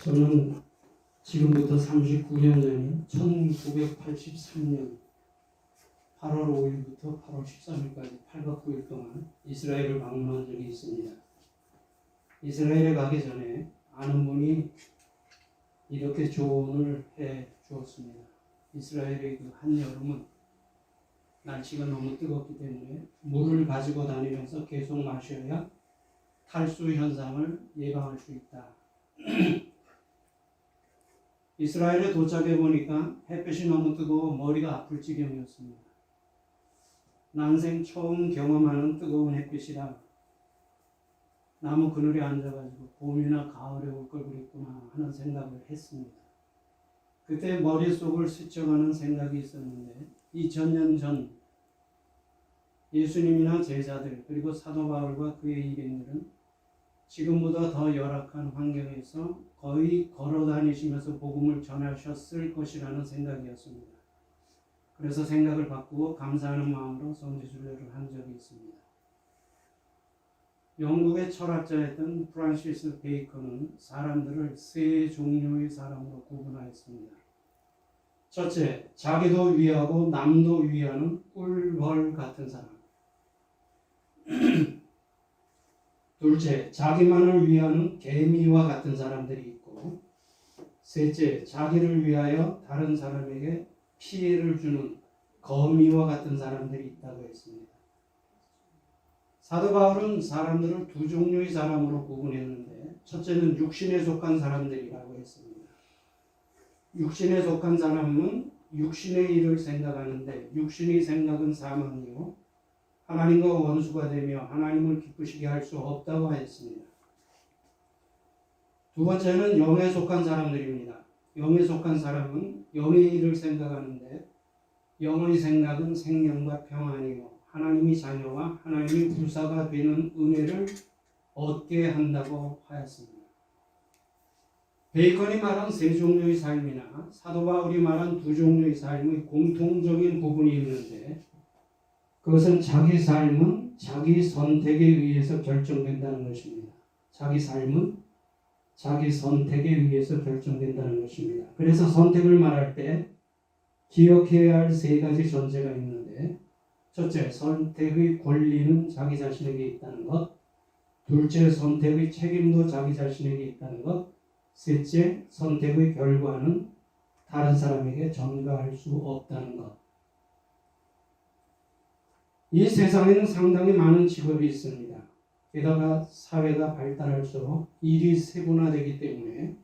저는 지금부터 39년 전인 1983년 8월 5일부터 8월 13일까지 8박 9일 동안 이스라엘을 방문한 적이 있습니다. 이스라엘에 가기 전에 아는 분이 이렇게 조언을 해 주었습니다. 이스라엘의 그 한여름은 날씨가 너무 뜨겁기 때문에 물을 가지고 다니면서 계속 마셔야 탈수 현상을 예방할 수 있다. 이스라엘에 도착해 보니까 햇볕이 너무 뜨거워 머리가 아플 지경이었습니다. 난생 처음 경험하는 뜨거운 햇빛이라 나무 그늘에 앉아가지고 봄이나 가을에 올 걸 그랬구나 하는 생각을 했습니다. 그때 머릿속을 스쳐가는 생각이 있었는데 2000년 전 예수님이나 제자들 그리고 사도 바울과 그의 일행들은 지금보다 더 열악한 환경에서 거의 걸어 다니시면서 복음을 전하셨을 것이라는 생각이었습니다. 그래서 생각을 바꾸고 감사하는 마음으로 성지순례를 한 적이 있습니다. 영국의 철학자였던 프란시스 베이컨은 사람들을 세 종류의 사람으로 구분하였습니다. 첫째, 자기도 위하고 남도 위하는 꿀벌 같은 사람. 둘째, 자기만을 위하는 개미와 같은 사람들이 있고, 셋째, 자기를 위하여 다른 사람에게 피해를 주는 거미와 같은 사람들이 있다고 했습니다. 사도 바울은 사람들을 두 종류의 사람으로 구분했는데, 첫째는 육신에 속한 사람들이라고 했습니다. 육신에 속한 사람은 육신의 일을 생각하는데 육신의 생각은 사망이요 하나님과 원수가 되며 하나님을 기쁘시게 할 수 없다고 했습니다. 두 번째는 영에 속한 사람들입니다. 영에 속한 사람은 영의 일을 생각하는데 영의 생각은 생명과 평안이요 하나님의 자녀와 하나님의 부사가 되는 은혜를 얻게 한다고 하였습니다. 베이컨이 말한 세 종류의 삶이나 사도 바울이 말한 두 종류의 삶의 공통적인 부분이 있는데 그것은 자기 삶은 자기 선택에 의해서 결정된다는 것입니다. 자기 삶은 자기 선택에 의해서 결정된다는 것입니다. 그래서 선택을 말할 때 기억해야 할 세 가지 전제가 있는데 첫째, 선택의 권리는 자기 자신에게 있다는 것. 둘째, 선택의 책임도 자기 자신에게 있다는 것. 셋째, 선택의 결과는 다른 사람에게 전가할 수 없다는 것. 이 세상에는 상당히 많은 직업이 있습니다. 게다가 사회가 발달할수록 일이 세분화되기 때문에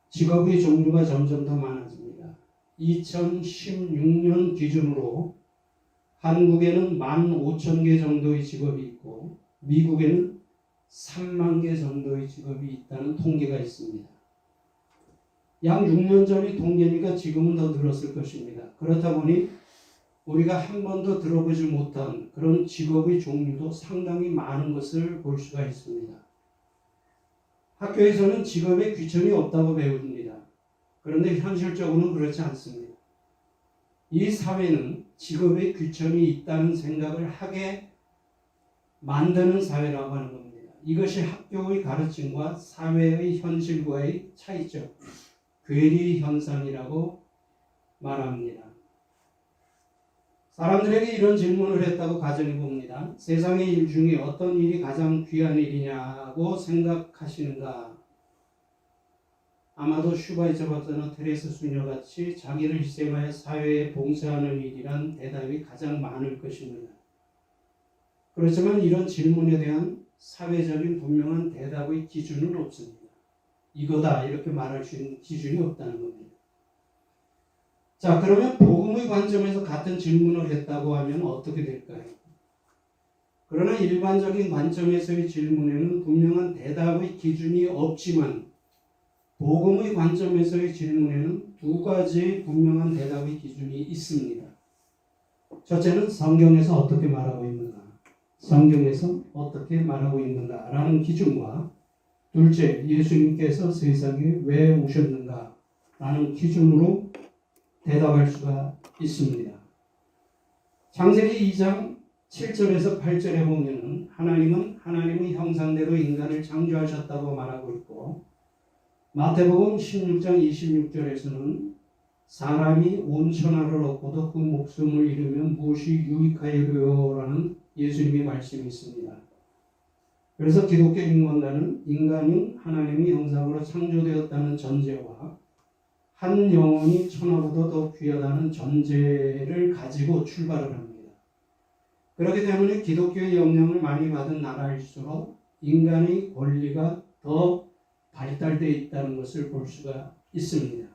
직업의 종류가 점점 더 많아집니다. 2016년 기준으로 한국에는 15,000개 정도의 직업이 있고 미국에는 3만 개 정도의 직업이 있다는 통계가 있습니다. 약 6년 전의 통계니까 지금은 더 늘었을 것입니다. 그렇다 보니 우리가 한 번도 들어보지 못한 그런 직업의 종류도 상당히 많은 것을 볼 수가 있습니다. 학교에서는 직업에 귀천이 없다고 배웁니다. 그런데 현실적으로는 그렇지 않습니다. 이 사회는 직업에 귀천이 있다는 생각을 하게 만드는 사회라고 하는 겁니다. 이것이 학교의 가르침과 사회의 현실과의 차이점, 괴리 현상이라고 말합니다. 사람들에게 이런 질문을 했다고 가정해 봅니다. 세상의 일 중에 어떤 일이 가장 귀한 일이냐고 생각하시는가? 아마도 슈바이처버트나 테레스 수녀같이 자기를 희생하여 사회에 봉사하는 일이란 대답이 가장 많을 것입니다. 그렇지만 이런 질문에 대한 사회적인 분명한 대답의 기준은 없습니다. 이거다 이렇게 말할 수 있는 기준이 없다는 겁니다. 자, 그러면 복음의 관점에서 같은 질문을 했다고 하면 어떻게 될까요? 그러나 일반적인 관점에서의 질문에는 분명한 대답의 기준이 없지만 복음의 관점에서의 질문에는 두 가지의 분명한 대답의 기준이 있습니다. 첫째는 성경에서 어떻게 말하고 있는가? 성경에서 어떻게 말하고 있는가? 라는 기준과 둘째, 예수님께서 세상에 왜 오셨는가? 라는 기준으로 대답할 수가 있습니다. 창세기 2장 7절에서 8절에 보면 하나님은 하나님의 형상대로 인간을 창조하셨다고 말하고 있고 마태복음 16장 26절에서는 사람이 온 천하를 얻고도 그 목숨을 잃으면 무엇이 유익하여요라는 예수님의 말씀이 있습니다. 그래서 기독교 인문론은 인간이 하나님의 형상으로 창조되었다는 전제와 한 영혼이 천하보다 더 귀하다는 전제를 가지고 출발을 합니다. 그렇기 때문에 기독교의 영향을 많이 받은 나라일수록 인간의 권리가 더 발달되어 있다는 것을 볼 수가 있습니다.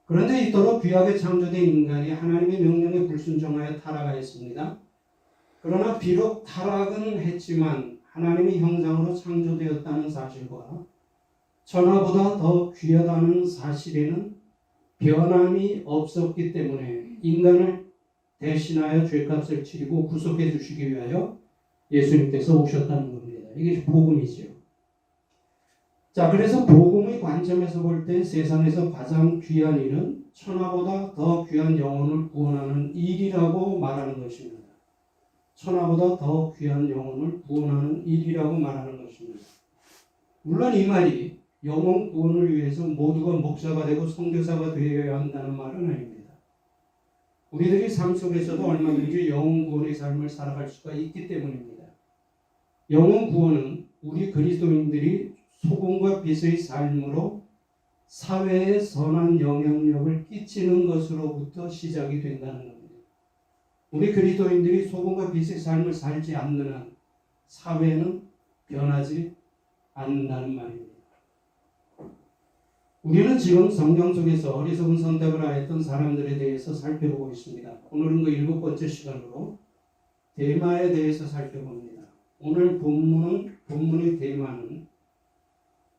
그런데 이토록 귀하게 창조된 인간이 하나님의 명령에 불순종하여 타락하였습니다. 그러나 비록 타락은 했지만 하나님의 형상으로 창조되었다는 사실과 천하보다 더 귀하다는 사실에는 변함이 없었기 때문에 인간을 대신하여 죄값을 치르고 구속해 주시기 위하여 예수님께서 오셨다는 겁니다. 이게 복음이죠. 자, 그래서 복음의 관점에서 볼 때 세상에서 가장 귀한 일은 천하보다 더 귀한 영혼을 구원하는 일이라고 말하는 것입니다. 천하보다 더 귀한 영혼을 구원하는 일이라고 말하는 것입니다. 물론 이 말이 영혼 구원을 위해서 모두가 목사가 되고 선교사가 되어야 한다는 말은 아닙니다. 우리들이 삶 속에서도 얼마든지 영혼 구원의 삶을 살아갈 수가 있기 때문입니다. 영혼 구원은 우리 그리스도인들이 소금과 빛의 삶으로 사회에 선한 영향력을 끼치는 것으로부터 시작이 된다는 겁니다. 우리 그리스도인들이 소금과 빛의 삶을 살지 않는 한 사회는 변하지 않는다는 말입니다. 우리는 지금 성경 속에서 어리석은 선택을 하였던 사람들에 대해서 살펴보고 있습니다. 오늘은 그 7번째 시간으로 데마에 대해서 살펴봅니다. 오늘 본문의 데마는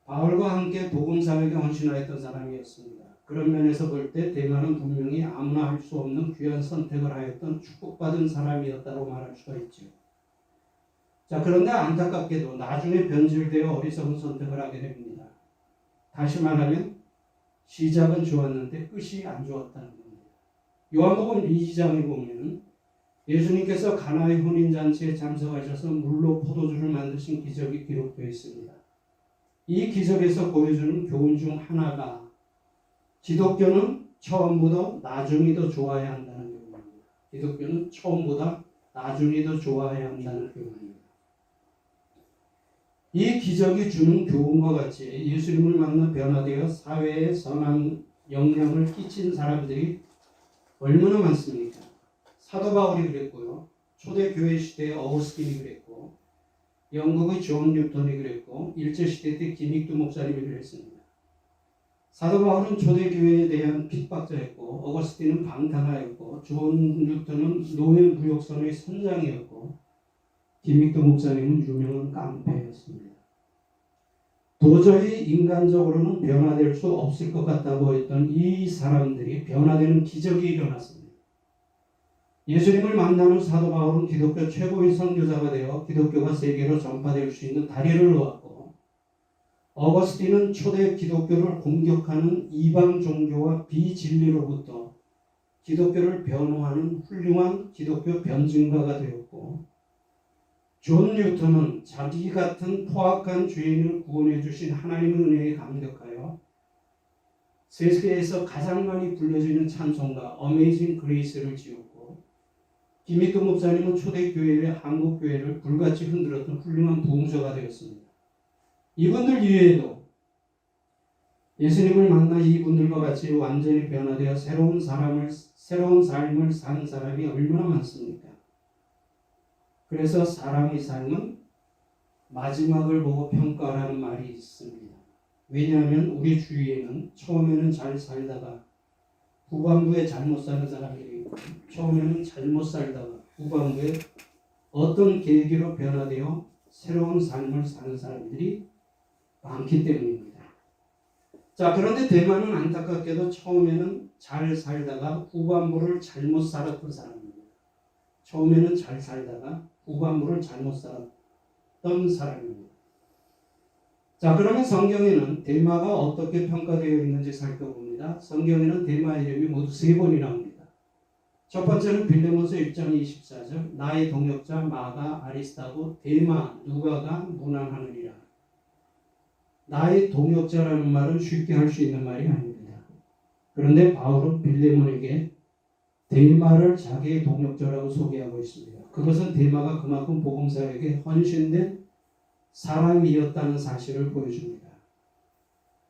바울과 함께 복음 사역에 헌신하였던 사람이었습니다. 그런 면에서 볼 때 데마는 분명히 아무나 할 수 없는 귀한 선택을 하였던 축복받은 사람이었다고 말할 수가 있죠. 자, 그런데 안타깝게도 나중에 변질되어 어리석은 선택을 하게 됩니다. 다시 말하면 시작은 좋았는데 끝이 안 좋았다는 겁니다. 요한복음 2장에 보면 예수님께서 가나의 혼인잔치에 참석하셔서 물로 포도주를 만드신 기적이 기록되어 있습니다. 이 기적에서 보여주는 교훈 중 하나가 기독교는 처음보다 나중이 더 좋아야 한다는 교훈입니다. 기독교는 처음보다 나중이 더 좋아야 한다는 교훈입니다. 이 기적이 주는 교훈과 같이 예수님을 만나 변화되어 사회에 선한 영향을 끼친 사람들이 얼마나 많습니까? 사도 바울이 그랬고요. 초대교회 시대에 어거스틴이 그랬고, 영국의 존 뉴턴이 그랬고, 일제시대 때 김익두 목사님이 그랬습니다. 사도 바울은 초대교회에 대한 핍박자였고, 어거스틴은 방탕하였고, 존 뉴턴은 노예무역선의 선장이었고, 김익두 목사님은 유명한 깡패였습니다. 도저히 인간적으로는 변화될 수 없을 것 같다고 했던 이 사람들이 변화되는 기적이 일어났습니다. 예수님을 만나는 사도 바울은 기독교 최고의 선교사가 되어 기독교가 세계로 전파될 수 있는 다리를 놓았고, 어거스틴은 초대 기독교를 공격하는 이방 종교와 비진리로부터 기독교를 변호하는 훌륭한 기독교 변증가가 되었고, 존 뉴턴은 자기 같은 포악한 죄인을 구원해 주신 하나님의 은혜에 감격하여 세계에서 가장 많이 불려지는 찬송가 어메이징 그레이스를 지었고, 김익두 목사님은 초대교회의 한국교회를 불같이 흔들었던 훌륭한 부흥자가 되었습니다. 이분들 이외에도 예수님을 만나 이분들과 같이 완전히 변화되어 새로운 삶을 사는 사람이 얼마나 많습니까? 그래서 사람의 삶은 마지막을 보고 평가하라는 말이 있습니다. 왜냐하면 우리 주위에는 처음에는 잘 살다가 후반부에 잘못 사는 사람들이 있고, 처음에는 잘못 살다가 후반부에 어떤 계기로 변화되어 새로운 삶을 사는 사람들이 많기 때문입니다. 자, 그런데 대만은 안타깝게도 처음에는 잘 살다가 후반부를 잘못 살았던 사람입니다. 처음에는 잘 살다가 후반부를 잘못 살았던 사람입니다. 자, 그러면 성경에는 데마가 어떻게 평가되어 있는지 살펴봅니다. 성경에는 데마 이름이 모두 3번이 나옵니다. 첫 번째는 빌레몬서 1장 24절, 나의 동역자 마가, 아리스타고, 데마, 누가가 문안하느니라. 나의 동역자라는 말은 쉽게 할 수 있는 말이 아닙니다. 그런데 바울은 빌레몬에게 데마를 자기의 동역자라고 소개하고 있습니다. 그것은 데마가 그만큼 복음사에게 헌신된 사람이었다는 사실을 보여줍니다.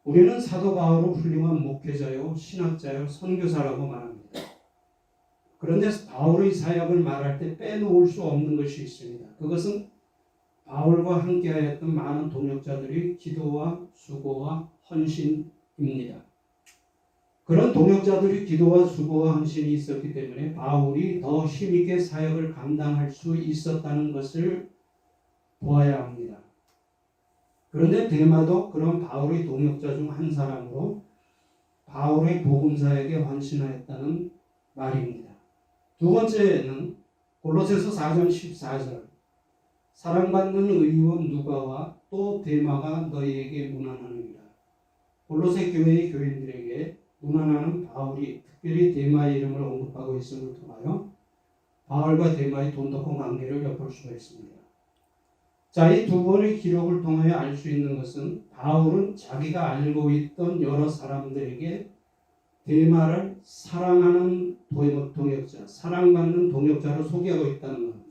우리는 사도 바울을 훌륭한 목회자요, 신학자요, 선교사라고 말합니다. 그런데 바울의 사역을 말할 때 빼놓을 수 없는 것이 있습니다. 그것은 바울과 함께하였던 많은 동역자들의 기도와 수고와 헌신입니다. 그런 동역자들의 기도와 수고와 헌신이 있었기 때문에 바울이 더 힘있게 사역을 감당할 수 있었다는 것을 보아야 합니다. 그런데 데마도 그런 바울의 동역자 중 한 사람으로 바울의 복음사역에 헌신하였다는 말입니다. 두 번째는 골로새서 4장 14절 사랑받는 의원 누가와 또 데마가 너희에게 문안하느니라. 골로새 교회의 교인들에게 문안하는 바울이 특별히 데마의 이름을 언급하고 있음을 통하여 바울과 데마의 돈독한 관계를 엿볼 수가 있습니다. 자, 이 두 번의 기록을 통하여 알 수 있는 것은 바울은 자기가 알고 있던 여러 사람들에게 데마를 사랑하는 동역자, 사랑받는 동역자로 소개하고 있다는 겁니다.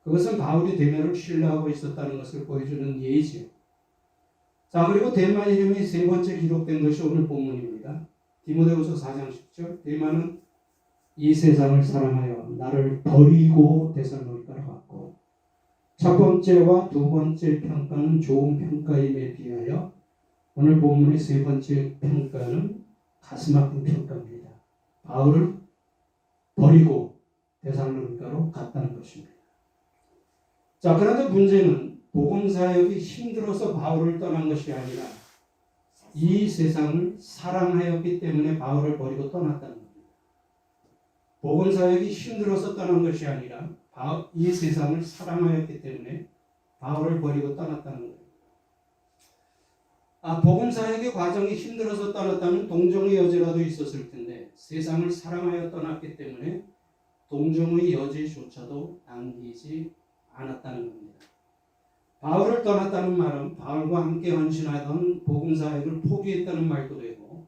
그것은 바울이 데마를 신뢰하고 있었다는 것을 보여주는 예지요. 자, 그리고 데마 이름이 세 번째 기록된 것이 오늘 본문입니다. 디모데후서 4장 10절 데마는 이 세상을 사랑하여 나를 버리고 데살로니가로 갔고 첫 번째와 두 번째 평가는 좋은 평가임에 비하여 오늘 본문의 세 번째 평가는 가슴 아픈 평가입니다. 바울을 버리고 데살로니가로 갔다는 것입니다. 자, 그런데 문제는 복음사역이 힘들어서 바울을 떠난 것이 아니라 이 세상을 사랑하였기 때문에 바울을 버리고 떠났다는 겁니다. 복음사역이 힘들어서 떠난 것이 아니라 이 세상을 사랑하였기 때문에 바울을 버리고 떠났다는 거예요. 복음사역의 과정이 힘들어서 떠났다면 동정의 여지라도 있었을 텐데 세상을 사랑하여 떠났기 때문에 동정의 여지조차도 남기지 않았다는 겁니다. 바울을 떠났다는 말은 바울과 함께 헌신하던 복음사역을 포기했다는 말도 되고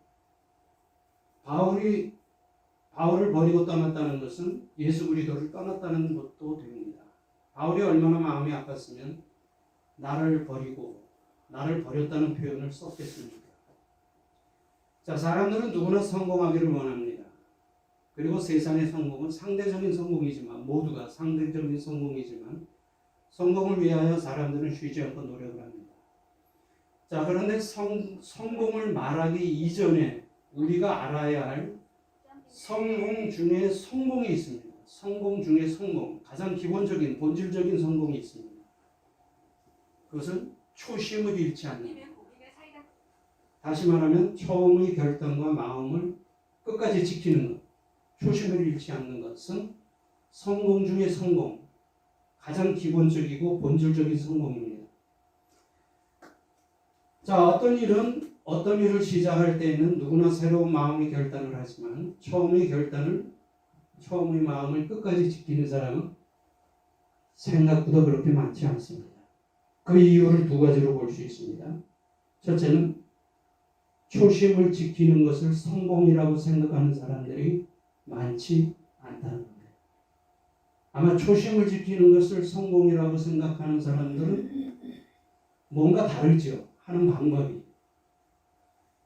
바울을 버리고 떠났다는 것은 예수 그리스도를 떠났다는 것도 됩니다. 바울이 얼마나 마음이 아팠으면 나를 버렸다는 표현을 썼겠습니까? 자, 사람들은 누구나 성공하기를 원합니다. 그리고 세상의 성공은 상대적인 성공이지만 모두가 상대적인 성공이지만 성공을 위하여 사람들은 쉬지 않고 노력을 합니다. 자, 그런데 성공을 말하기 이전에 우리가 알아야 할 성공 중에 성공이 있습니다. 성공 중에 성공, 가장 기본적인 본질적인 성공이 있습니다. 그것은 초심을 잃지 않는 것. 다시 말하면 처음의 결단과 마음을 끝까지 지키는 것. 초심을 잃지 않는 것은 성공 중에 성공, 가장 기본적이고 본질적인 성공입니다. 자, 어떤 일을 시작할 때에는 누구나 새로운 마음의 결단을 하지만 처음의 마음을 끝까지 지키는 사람은 생각보다 그렇게 많지 않습니다. 그 이유를 두 가지로 볼 수 있습니다. 첫째는 초심을 지키는 것을 성공이라고 생각하는 사람들이 많지 않다는 겁니다. 아마 초심을 지키는 것을 성공이라고 생각하는 사람들은 뭔가 다르죠. 하는 방법이.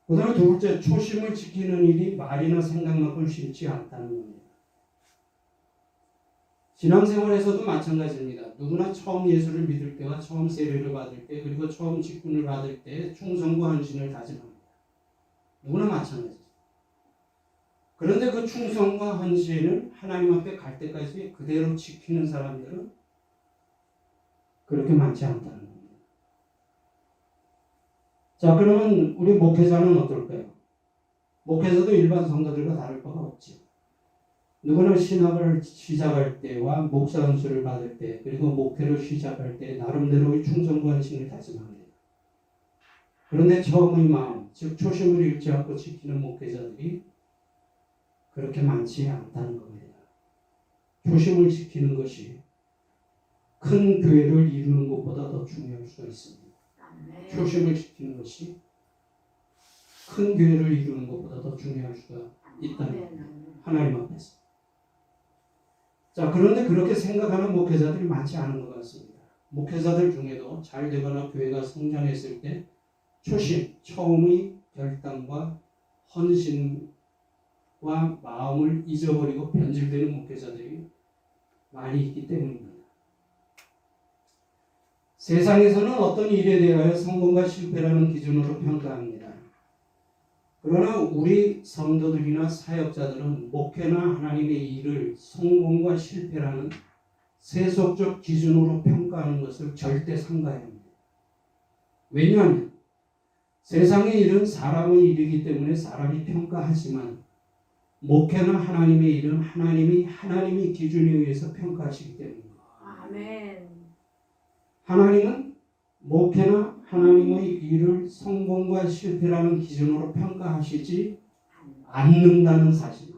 그 다음에 두 번째, 초심을 지키는 일이 말이나 생각만큼 쉽지 않다는 겁니다. 신앙생활에서도 마찬가지입니다. 누구나 처음 예수를 믿을 때와 처음 세례를 받을 때 그리고 처음 직분을 받을 때 충성과 헌신을 다짐합니다. 누구나 마찬가지죠. 그런데 그 충성과 헌신을 하나님 앞에 갈 때까지 그대로 지키는 사람들은 그렇게 많지 않다는 겁니다. 자, 그러면 우리 목회자는 어떨까요? 목회자도 일반 성도들과 다를 바가 없죠. 누구나 신학을 시작할 때와 목사 연수를 받을 때 그리고 목회를 시작할 때 나름대로의 충성과 헌신을 다짐합니다. 그런데 처음의 마음, 즉 초심을 잃지 않고 지키는 목회자들이 그렇게 많지 않다는 겁니다. 초심을 지키는 것이 큰 교회를 이루는 것보다 더 중요할 수가 있습니다. 초심을 지키는 것이 큰 교회를 이루는 것보다 더 중요할 수가 있다는 겁니다. 하나님 앞에서. 자, 그런데 그렇게 생각하는 목회자들이 많지 않은 것 같습니다. 목회자들 중에도 잘 되거나 교회가 성장했을 때 초심, 처음의 결단과 헌신과 마음을 잊어버리고 변질되는 목회자들이 많이 있기 때문입니다. 세상에서는 어떤 일에 대하여 성공과 실패라는 기준으로 평가합니다. 그러나 우리 성도들이나 사역자들은 목회나 하나님의 일을 성공과 실패라는 세속적 기준으로 평가하는 것을 절대 삼가해야 합니다. 왜냐하면 세상의 일은 사람의 일이기 때문에 사람이 평가하지만 목회나 하나님의 일은 하나님의 기준에 의해서 평가하시기 때문입니다. 아멘. 하나님은 목회나 하나님의 일을 성공과 실패라는 기준으로 평가하시지 않는다는 사실.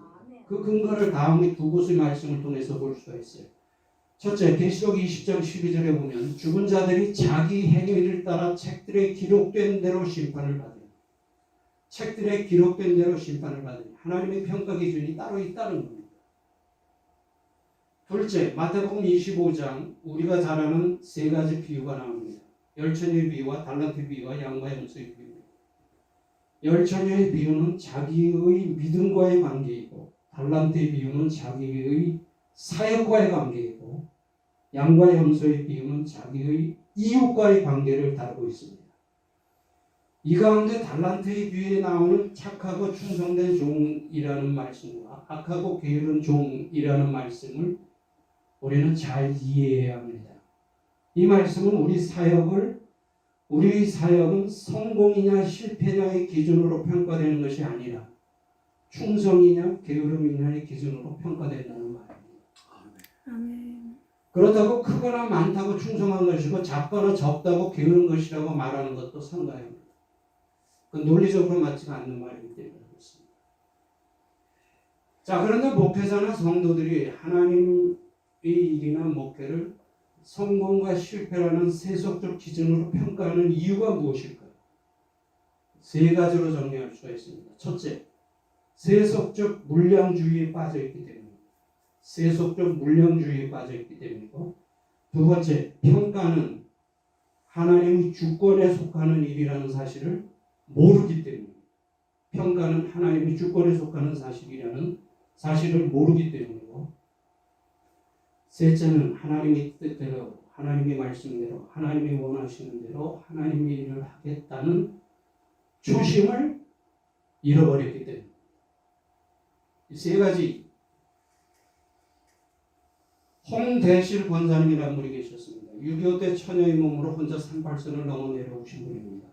그 근거를 다음의 두 곳의 말씀을 통해서 볼 수가 있어요. 첫째, 계시록 20장 12절에 보면 죽은 자들이 자기 행위를 따라 책들에 기록된 대로 심판을 받으니, 책들에 기록된 대로 심판을 받으니 하나님의 평가 기준이 따로 있다는 겁니다. 둘째, 마태복음 25장 우리가 잘 아는 세 가지 비유가 나옵니다. 열처녀의 비유와 달란트 비유와 양과 염소의 비유입니다. 열처녀의 비유는 자기의 믿음과의 관계이고, 달란트의 비유는 자기의 사역과의 관계이고, 양과 염소의 비유는 자기의 이웃과의 관계를 다루고 있습니다. 이 가운데 달란트의 비유에 나오는 착하고 충성된 종이라는 말씀과 악하고 게으른 종이라는 말씀을 우리는 잘 이해해야 합니다. 이 말씀은 우리 사역은 성공이냐 실패냐의 기준으로 평가되는 것이 아니라 충성이냐 게으름이냐의 기준으로 평가된다는 말입니다. 아멘. 그렇다고 크거나 많다고 충성한 것이고 작거나 적다고 게으른 것이라고 말하는 것도 상가합니다. 그 논리적으로 맞지가 않는 말이기 때문에 그렇습니다. 자, 그런데 목회자나 성도들이 하나님의 일이나 목회를 성공과 실패라는 세속적 기준으로 평가하는 이유가 무엇일까요? 세 가지로 정리할 수가 있습니다. 첫째, 세속적 물량주의에 빠져있기 때문입니다. 세속적 물량주의에 빠져있기 때문이고, 두 번째, 평가는 하나님의 주권에 속하는 일이라는 사실을 모르기 때문입니다. 평가는 하나님의 주권에 속하는 사실이라는 사실을 모르기 때문이고, 셋째는 하나님의 뜻대로, 하나님의 말씀대로, 하나님이 원하시는 대로 하나님의 일을 하겠다는 초심을 잃어버렸기 때문입니다. 이 세 가지. 홍대실 권사님이라는 분이 계셨습니다. 6.25 때 처녀의 몸으로 혼자 38선을 넘어 내려오신 분입니다.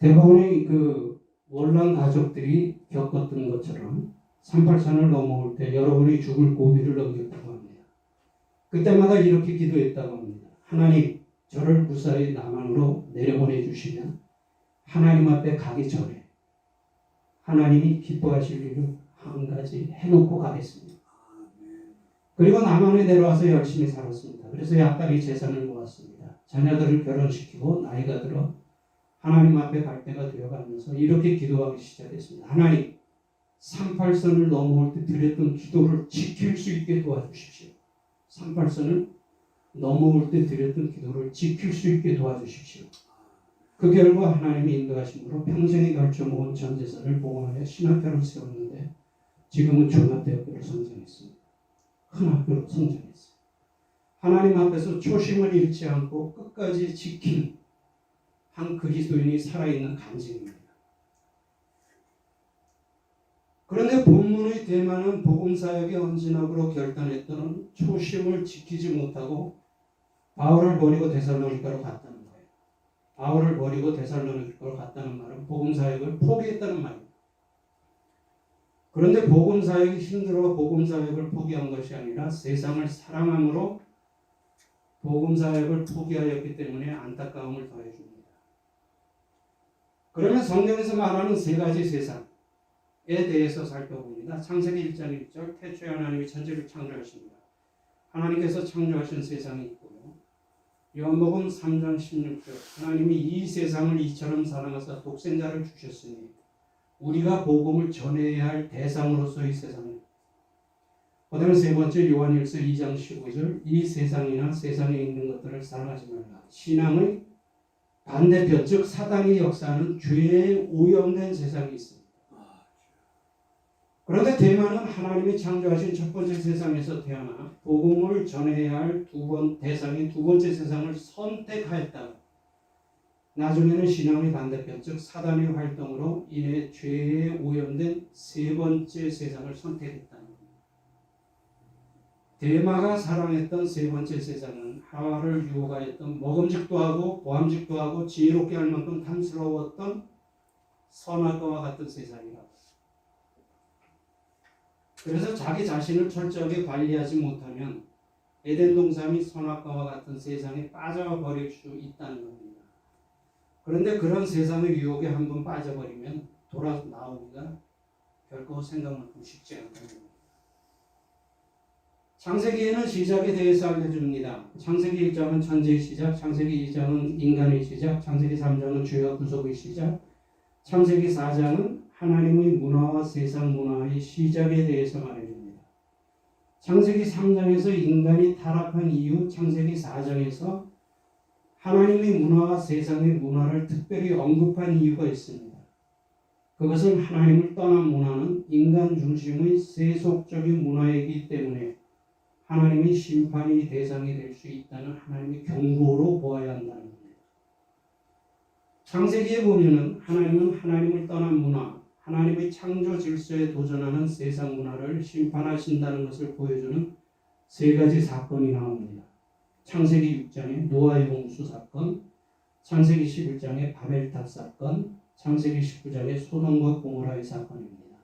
대부분의 그 원랑 가족들이 겪었던 것처럼 38선을 넘어올 때 여러분이 죽을 고비를 넘겼다고 합니다. 그때마다 이렇게 기도했다고 합니다. 하나님, 저를 무사히 남한으로 내려보내주시면 하나님 앞에 가기 전에 하나님이 기뻐하실 일을 한 가지 해놓고 가겠습니다. 그리고 남한에 내려와서 열심히 살았습니다. 그래서 약간의 재산을 모았습니다. 자녀들을 결혼시키고 나이가 들어 하나님 앞에 갈 때가 되어가면서 이렇게 기도하기 시작했습니다. 하나님, 38선을 넘어올 때 드렸던 기도를 지킬 수 있게 도와주십시오. 38선을 넘어올 때 드렸던 기도를 지킬 수 있게 도와주십시오. 그 결과 하나님이 인도하심으로 평생에 걸쳐 모은 전 재산을 보관하여 신학교를 세웠는데 지금은 중학대학교로 성장했습니다. 큰 학교로 성장했어요. 하나님 앞에서 초심을 잃지 않고 끝까지 지킨 한 그리스도인이 살아있는 간증입니다. 그런데 본문의 대만은 복음사역에 헌신하기로 결단했던 초심을 지키지 못하고 바울을 버리고 데살로니가로 갔다는 거예요. 바울을 버리고 데살로니가로 갔다는 말은 복음사역을 포기했다는 말입니다. 그런데 복음사역이 힘들어 복음사역을 포기한 것이 아니라 세상을 사랑함으로 복음사역을 포기하였기 때문에 안타까움을 더해줍니다. 그러면 성경에서 말하는 세 가지 세상에 대해서 살펴봅니다. 창세기 1장 1절, 태초에 하나님이 천지를 창조하십니다. 하나님께서 창조하신 세상이 있고요. 요한복음 3장 16절 하나님이 이 세상을 이처럼 사랑하사 독생자를 주셨으니 우리가 복음을 전해야 할 대상으로서 이 세상에 그다음에 세 번째 요한일서 2장 15절 이 세상이나 세상에 있는 것들을 사랑하지 말라. 신앙의 반대편 즉 사단이 역사하는 죄에 오염된 세상이 있습니다. 그런데 대만은 하나님이 창조하신 첫 번째 세상에서 태어나 복음을 전해야 할 대상인 두 번째 세상을 선택하였다. 나중에는 신앙의 반대편 즉 사단의 활동으로 인해 죄에 오염된 세 번째 세상을 선택했다. 대마가 사랑했던 세 번째 세상은 하와를 유혹하였던 먹음직도 하고 보암직도 하고 지혜롭게 할 만큼 탐스러웠던 선악과와 같은 세상이라고. 그래서 자기 자신을 철저하게 관리하지 못하면 에덴 동산이 선악과와 같은 세상에 빠져버릴 수 있다는 겁니다. 그런데 그런 세상의 유혹에 한번 빠져버리면 돌아 나오기가 결코 생각만큼 쉽지 않다는 겁니다. 창세기에는 시작에 대해서 알려줍니다. 창세기 1장은 천지의 시작, 창세기 2장은 인간의 시작, 창세기 3장은 죄와 구속의 시작, 창세기 4장은 하나님의 문화와 세상 문화의 시작에 대해서 말해줍니다. 창세기 3장에서 인간이 타락한 이후 창세기 4장에서 하나님의 문화와 세상의 문화를 특별히 언급한 이유가 있습니다. 그것은 하나님을 떠난 문화는 인간 중심의 세속적인 문화이기 때문에 하나님의 심판의 대상이 될 수 있다는 하나님의 경고로 보아야 한다는 겁니다. 창세기에 보면은 하나님은 하나님을 떠난 문화, 하나님의 창조 질서에 도전하는 세상 문화를 심판하신다는 것을 보여주는 세 가지 사건이 나옵니다. 창세기 6장의 노아의 홍수 사건, 창세기 11장의 바벨탑 사건, 창세기 19장의 소돔과 고모라의 사건입니다.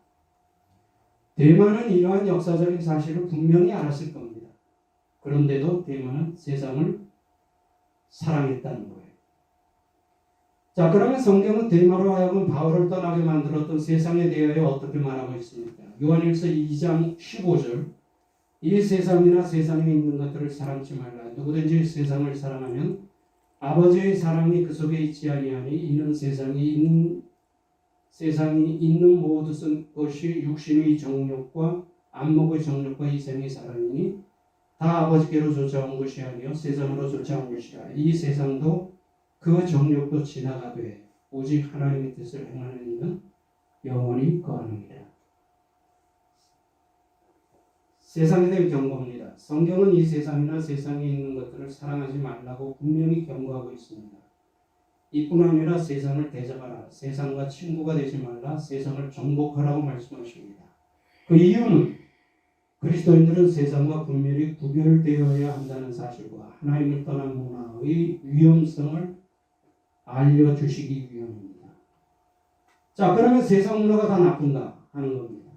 대만은 이러한 역사적인 사실을 분명히 알았을 겁니다. 그런데도 대만은 세상을 사랑했다는 거예요. 자, 그러면 성경은 대마로 하여금 바울을 떠나게 만들었던 세상에 대하여 어떻게 말하고 있습니까? 요한일서 2장 15절 이 세상이나 세상에 있는 것들을 사랑치 말라. 누구든지 세상을 사랑하면 아버지의 사랑이 그 속에 있지 아니하니 이는 세상이 있는 모든 것이 육신의 정욕과 안목의 정욕과 이생의 사랑이니 다 아버지께로 쫓아온 것이 아니요 세상으로 쫓아온 것이라. 이 세상도 그 정욕도 지나가되 오직 하나님의 뜻을 행하는 이는 영원히 거하느니라. 세상에 대한 경고입니다. 성경은 이 세상이나 세상에 있는 것들을 사랑하지 말라고 분명히 경고하고 있습니다. 이뿐 아니라 세상을 대적하라, 세상과 친구가 되지 말라, 세상을 정복하라고 말씀하십니다. 그 이유는 그리스도인들은 세상과 분별이 구별되어야 한다는 사실과 하나님을 떠난 문화의 위험성을 알려주시기 위함입니다. 자, 그러면 세상 문화가 다 나쁜가 하는 겁니다.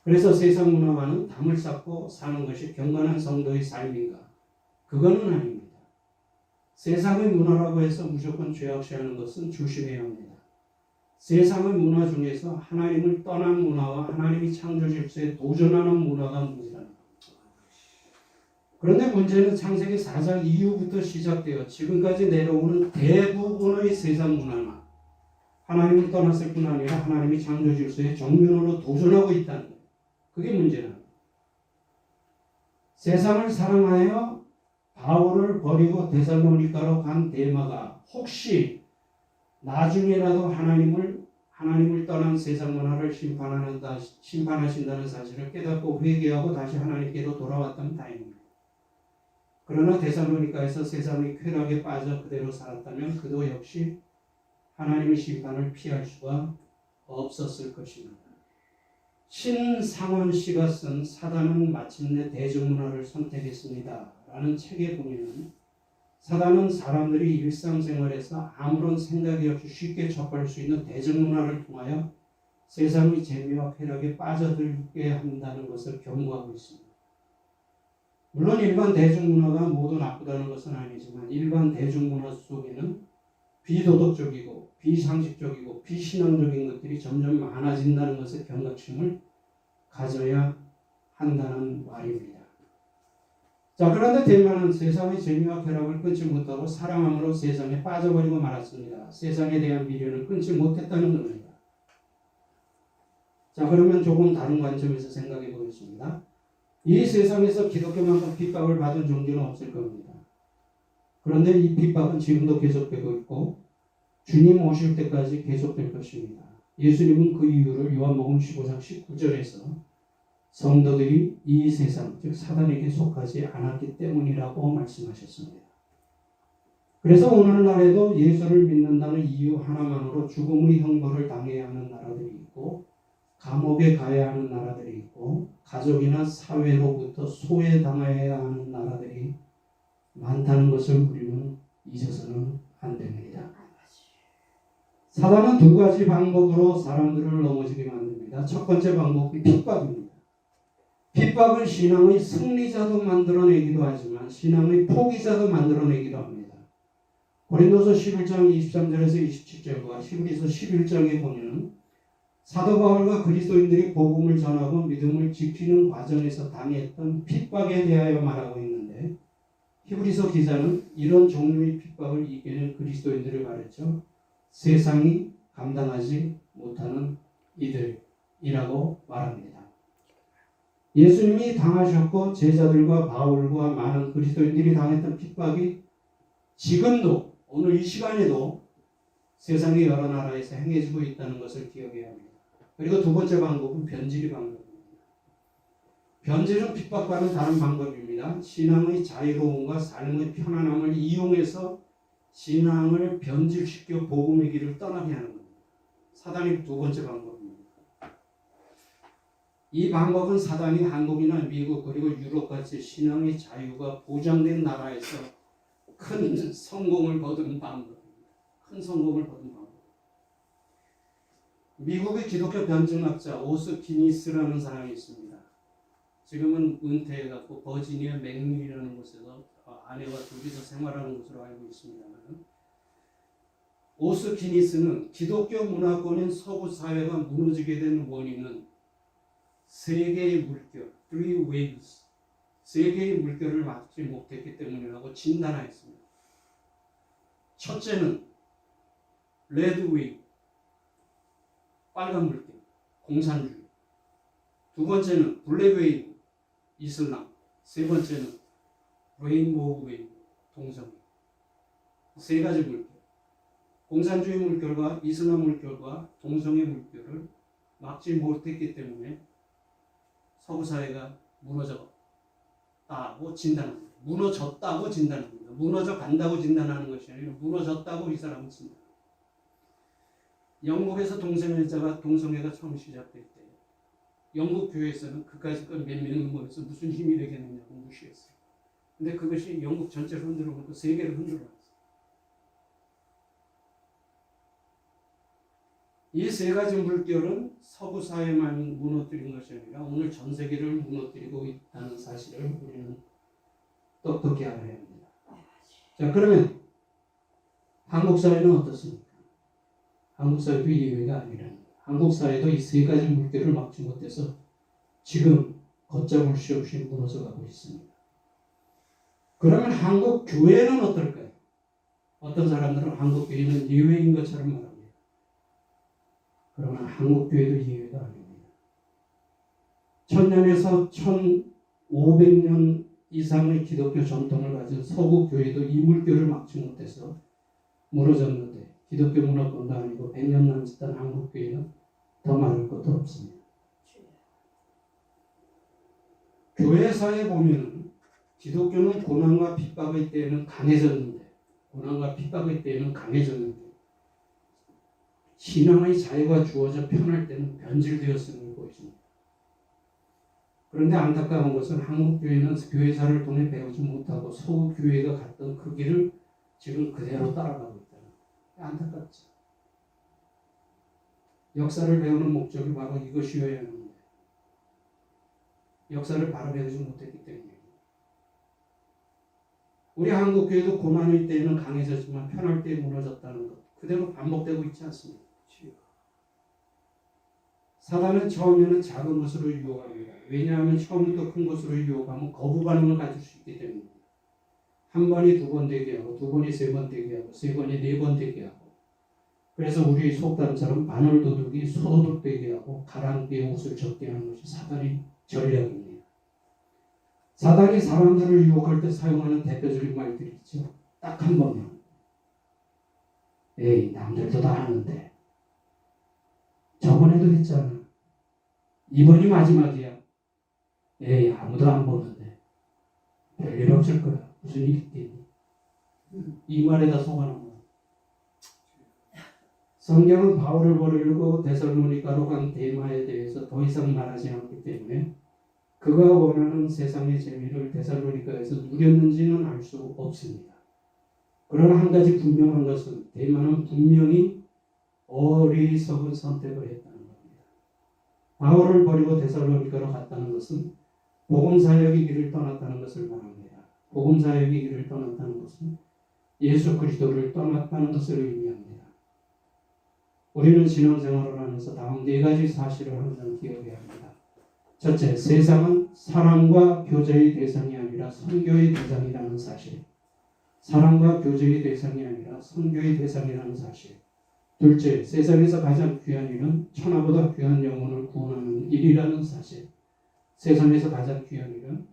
그래서 세상 문화와는 담을 쌓고 사는 것이 경건한 성도의 삶인가? 그거는 아닙니다. 세상의 문화라고 해서 무조건 죄악시하는 것은 조심해야 합니다. 세상의 문화 중에서 하나님을 떠난 문화와 하나님이 창조 질서에 도전하는 문화가 문제라는 겁니다. 그런데 문제는 창세기 4장 이후부터 시작되어 지금까지 내려오는 대부분의 세상 문화나 하나님을 떠났을 뿐 아니라 하나님이 창조 질서에 정면으로 도전하고 있다는 거예요. 그게 문제라는 거예요. 세상을 사랑하여 바울을 버리고 데살로니가로 간 데마가 혹시 나중에라도 하나님을 떠난 세상 문화를 심판하신다는 사실을 깨닫고 회개하고 다시 하나님께로 돌아왔다면 다행입니다. 그러나 데살로니가에서 세상의 쾌락에 빠져 그대로 살았다면 그도 역시 하나님의 심판을 피할 수가 없었을 것입니다. 신상원 씨가 쓴 사단은 마침내 대중문화를 선택했습니다 라는 책에 보면 사단은 사람들이 일상생활에서 아무런 생각이 없이 쉽게 접할 수 있는 대중문화를 통하여 세상의 재미와 쾌락에 빠져들게 한다는 것을 경고하고 있습니다. 물론 일반 대중문화가 모두 나쁘다는 것은 아니지만 일반 대중문화 속에는 비도덕적이고 비상식적이고 비신앙적인 것들이 점점 많아진다는 것에 경각심을 가져야 한다는 말입니다. 자, 자, 그런데 대만은 세상의 재미와 쾌락을 끊지 못하고 사랑함으로 세상에 빠져버리고 말았습니다. 세상에 대한 미련을 끊지 못했다는 겁니다. 자, 그러면 조금 다른 관점에서 생각해 보겠습니다. 이 세상에서 기독교만큼 핍박을 받은 종교는 없을 겁니다. 그런데 이 핍박은 지금도 계속되고 있고 주님 오실 때까지 계속될 것입니다. 예수님은 그 이유를 요한복음 15장 19절에서 성도들이 이 세상, 즉 사단에게 속하지 않았기 때문이라고 말씀하셨습니다. 그래서 오늘날에도 예수를 믿는다는 이유 하나만으로 죽음의 형벌을 당해야 하는 나라들이 있고 감옥에 가야 하는 나라들이 있고 가족이나 사회로부터 소외당해야 하는 나라들이 많다는 것을 우리는 잊어서는 안 됩니다. 사단은 두 가지 방법으로 사람들을 넘어지게 만듭니다. 첫 번째 방법은 핍박입니다. 핍박은 신앙의 승리자도 만들어내기도 하지만 신앙의 포기자도 만들어내기도 합니다. 고린도서 11장 23절에서 27절과 히브리서 11장에 보면 사도 바울과 그리스도인들이 복음을 전하고 믿음을 지키는 과정에서 당했던 핍박에 대하여 말하고 있는데 히브리서 기자는 이런 종류의 핍박을 이겨낸 그리스도인들을 가르쳐 세상이 감당하지 못하는 이들이라고 말합니다. 예수님이 당하셨고 제자들과 바울과 많은 그리스도인들이 당했던 핍박이 지금도 오늘 이 시간에도 세상의 여러 나라에서 행해지고 있다는 것을 기억해야 합니다. 그리고 두 번째 방법은 변질의 방법입니다. 변질은 핍박과는 다른 방법입니다. 신앙의 자유로움과 삶의 편안함을 이용해서 신앙을 변질시켜 복음의 길을 떠나게 하는 겁니다. 사단의 두 번째 방법입니다. 이 방법은 사단이 한국이나 미국 그리고 유럽같이 신앙의 자유가 보장된 나라에서 큰 성공을 거둔 방법입니다. 큰 성공을 거둔 방법. 미국의 기독교 변증학자 오스키니스라는 사람이 있습니다. 지금은 은퇴해갖고 버지니아 맥밀이라는 곳에서 아내와 둘이서 생활하는 것으로 알고 있습니다만 오스키니스는 기독교 문화권인 서구 사회가 무너지게 된 원인은 세 개의 물결, three waves, 세 개의 물결을 막지 못했기 때문이라고 진단하였습니다. 첫째는 레드 웨이브, 빨간 물결, 공산주의. 두 번째는 블랙 웨이브, 이슬람. 세 번째는 레인보우 웨이브, 동성애. 세 가지 물결. 공산주의 물결과 이슬람 물결과 동성애 물결을 막지 못했기 때문에 서구 사회가 무너졌다고 진단합니다. 무너졌다고 진단합니다. 무너져 간다고 진단하는 것이 아니라 무너졌다고 이 사람은 진단. 영국에서 동성애가 처음 시작될 때 영국 교회에서는 그까짓 몇 명이 모여서 무슨 힘이 되겠느냐고 무시했어요. 근데 그것이 영국 전체를 흔들어 놓고 세계를 흔들어 놨어요. 이 세 가지 물결은 서구 사회만 무너뜨린 것이 아니라 오늘 전 세계를 무너뜨리고 있다는 사실을 우리는 똑똑히 알아야 합니다. 자, 그러면 한국 사회는 어떻습니까? 한국 사회도 예외가 아니랍니다. 한국 사회도 이 세 가지 물결을 막지 못해서 지금 걷잡을 수 없이 무너져가고 있습니다. 그러면 한국 교회는 어떨까요? 어떤 사람들은 한국 교회는 예외인 것처럼 말합니다. 그러나 한국 교회도 예외가 아닙니다. 1000년에서 1500년 이상의 기독교 전통을 가진 서구 교회도 이 물결을 막지 못해서 무너졌는데 기독교 문화권도 아니고 100년 남짓한 한국 교회는 더 말할 것도 없습니다. 교회사에 보면 기독교는 고난과 핍박의 때에는 강해졌는데 신앙의 자유가 주어져 편할 때는 변질되었음을 보여줍니다. 그런데 안타까운 것은 한국 교회는 교회사를 통해 배우지 못하고 서구 교회가 갔던 그 길을 지금 그대로 따라가고 있다는 거예요. 안타깝죠. 역사를 배우는 목적이 바로 이것이어야 하는데 역사를 바로 배우지 못했기 때문에 우리 한국 교회도 고난의 때에는 강해졌지만 편할 때에 무너졌다는 것 그대로 반복되고 있지 않습니까? 사단은 처음에는 작은 것으로 유혹합니다. 왜냐하면 처음부터 큰 것으로 유혹하면 거부 반응을 가질 수 있기 때문입니다. 한 번이 두 번 되게 하고 두 번이 세 번 되게 하고 세 번이 네 번 되게 하고 그래서 우리 속담처럼 바늘 도둑이 소도둑 되게 하고 가랑비에 옷을 젖게 하는 것이 사단의 전략입니다. 사단이 사람들을 유혹할 때 사용하는 대표적인 말들이 있죠. 딱 한 번만. 에이 남들도 다 하는데 저번에도 했잖아. 이번이 마지막이야. 에이 아무도 안 보는데 별일 없을 거야. 무슨 일이 있겠니? 이 말에다 속아는 거야. 성경은 바울을 버리고 데살로니가로 간 데마에 대해서 더 이상 말하지 않기 때문에 그가 원하는 세상의 재미를 데살로니가에서 누렸는지는 알 수 없습니다. 그러나 한 가지 분명한 것은 데마는 분명히 어리석은 선택을 했다는 겁니다. 바울을 버리고 데살로니가로 갔다는 것은 복음사역의 길을 떠났다는 것을 말합니다. 복음사역의 길을 떠났다는 것은 예수 그리스도를 떠났다는 것을 의미합니다. 우리는 신앙생활을 하면서 다음 네 가지 사실을 항상 기억해야 합니다. 첫째, 세상은 사랑과 교제의 대상이 아니라 선교의 대상이라는 사실. 사랑과 교제의 대상이 아니라 선교의 대상이라는 사실. 둘째, 세상에서 가장 귀한 일은 천하보다 귀한 영혼을 구원하는 일이라는 사실. 세상에서 가장 귀한 일은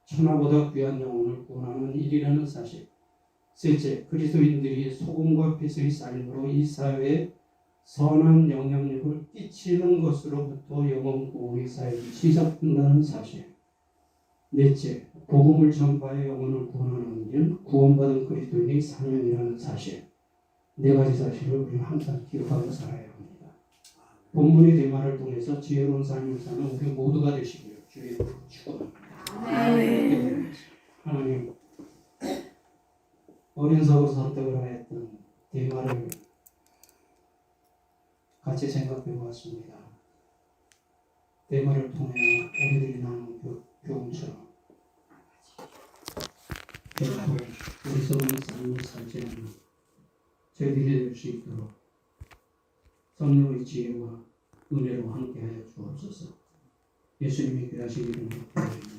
천하보다 귀한 영혼을 구원하는 일이라는 사실. 셋째, 그리스도인들이 소금과 빛의 삶으로 이 사회에 선한 영향력을 끼치는 것으로부터 영혼 구원의 사역이 시작된다는 사실. 넷째, 복음을 전파해 영혼을 구원하는 일은 구원받은 그리스도인의 사명이라는 사실. 네 가지 사실을 우리는 항상 기억하고 살아야 합니다. 본문의 대마를 통해서 지혜로운 삶을 사는 우리 모두가 되시기를 주의 이름으로 축원합니다. 아멘. 하나님, 어린석을 선택을 하였던 대마를 같이 생각해 보았습니다. 대마를 통해 우리들이 나눈 교훈처럼 대마를 어리석은 삶을 살지 않는 저희들이 될 수 있도록 성령의 지혜와 은혜로 함께하여 주옵소서. 예수님의 귀하신 이름으로 기도드립니다.